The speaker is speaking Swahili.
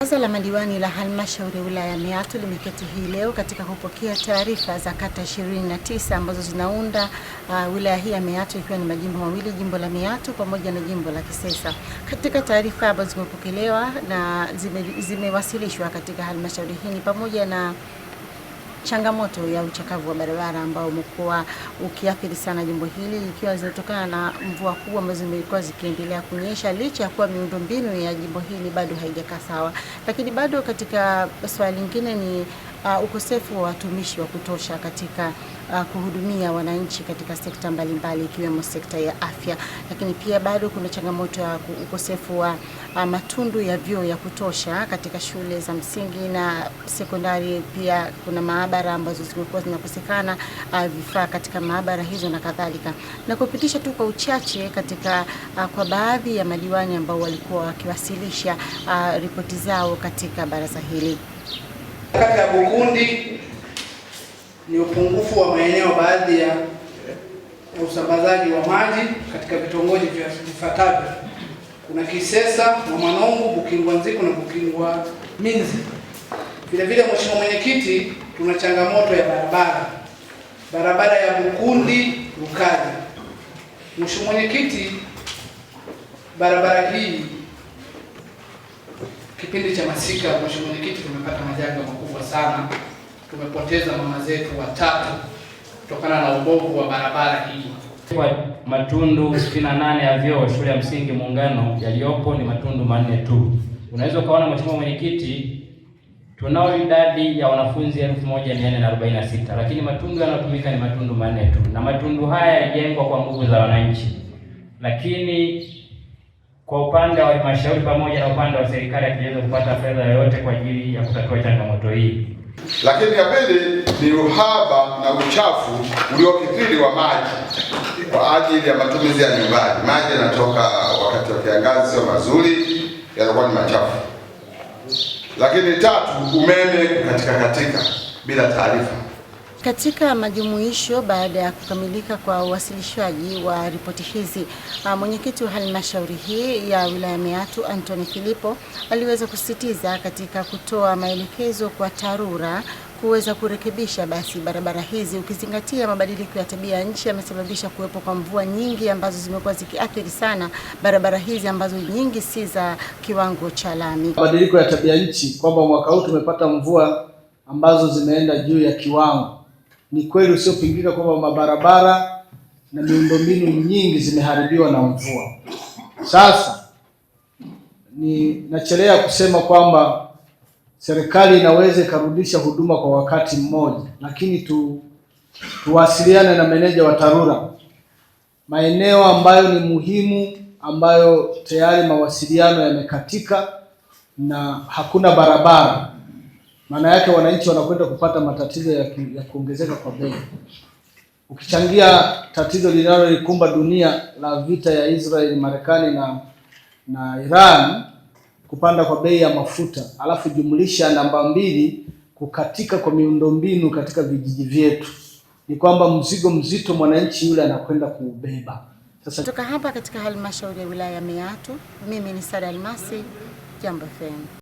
Baraza la madiwani la halmashauri ya wilaya ya Meatu limeketi hii leo katika kupokea taarifa za kata 29 ambazo zinaunda wilaya hii ya Meatu, ikiwa ni majimbo mawili, jimbo la Meatu pamoja na jimbo la Kisesa. Katika taarifa ambazo zimepokelewa na zimewasilishwa katika halmashauri hii pamoja na changamoto ya uchakavu wa barabara ambao umekuwa ukiathiri sana jimbo hili, ikiwa zinatokana na mvua kubwa ambazo zimekuwa zikiendelea kunyesha, licha ya kuwa miundombinu ya jimbo hili bado haijakaa sawa. Lakini bado katika swali lingine ni ukosefu wa watumishi wa kutosha katika kuhudumia wananchi katika sekta mbalimbali ikiwemo sekta ya afya. Lakini pia bado kuna changamoto ya ukosefu wa matundu ya vyoo ya kutosha katika shule za msingi na sekondari. Pia kuna maabara ambazo zimekuwa zinakosekana vifaa katika maabara hizo na kadhalika. Na kupitisha tu kwa uchache katika kwa baadhi ya madiwani ambao walikuwa wakiwasilisha ripoti zao katika baraza hili. Kata ya Bukundi ni upungufu wa maeneo baadhi ya usambazaji wa maji katika vitongoji vifuatavyo. Kuna Kisesa, Mwamanongo, Bukingwanziku na Bukingwa Minzi. Vile vile, Mheshimiwa Mwenyekiti, tuna changamoto ya barabara ya Bukundi Lukali. Mheshimiwa Mwenyekiti, barabara hii kipindi cha masika, Mheshimiwa Mwenyekiti, tumepata majanga makubwa sana. Tumepoteza mama zetu watatu kutokana na ubovu wa barabara hii. Kwa matundu 68 ya vyoo shule ya msingi Muungano yaliyopo ni matundu 4 tu. Unaweza ukaona Mheshimiwa Mwenyekiti, tunao idadi ya wanafunzi 1446, lakini matundu yanayotumika ni matundu 4 tu, na matundu haya yalijengwa kwa nguvu za wananchi. Lakini kwa upande wa halmashauri pamoja na upande wa serikali hatuweza kupata fedha yoyote kwa ajili ya kutatua changamoto hii. Lakini ya pili ni uhaba na uchafu uliokithiri wa maji kwa ajili ya matumizi ya nyumbani. Maji yanatoka wakati wa kiangazi sio mazuri, yanakuwa ni machafu. Lakini tatu, umeme katika bila taarifa. Katika majumuisho baada ya kukamilika kwa uwasilishaji wa ripoti hizi, mwenyekiti wa halmashauri hii ya wilaya Meatu Anthony Filipo aliweza kusisitiza katika kutoa maelekezo kwa TARURA kuweza kurekebisha basi barabara hizi, ukizingatia mabadiliko ya tabia ya nchi yamesababisha kuwepo kwa mvua nyingi ambazo zimekuwa zikiathiri sana barabara hizi ambazo nyingi si za kiwango cha lami. Mabadiliko ya tabia nchi, kwamba mwaka huu tumepata mvua ambazo zimeenda juu ya kiwango. Ni kweli usiopingika kwamba mabarabara na miundombinu nyingi zimeharibiwa na mvua. Sasa nachelea kusema kwamba serikali inaweza ikarudisha huduma kwa wakati mmoja, lakini tuwasiliane na meneja wa TARURA maeneo ambayo ni muhimu, ambayo tayari mawasiliano yamekatika na hakuna barabara. Maana yake wananchi wanakwenda kupata matatizo ya kuongezeka kwa bei. Ukichangia tatizo linalolikumba dunia la vita ya Israeli, Marekani na Iran, kupanda kwa bei ya mafuta, alafu jumlisha namba 2, kukatika kwa miundombinu katika vijiji vyetu, ni kwamba mzigo mzito mwananchi yule anakwenda kuubeba. Sasa kutoka hapa katika halmashauri ya wilaya ya Meatu, mimi ni Sara Almasi, Jambo FM.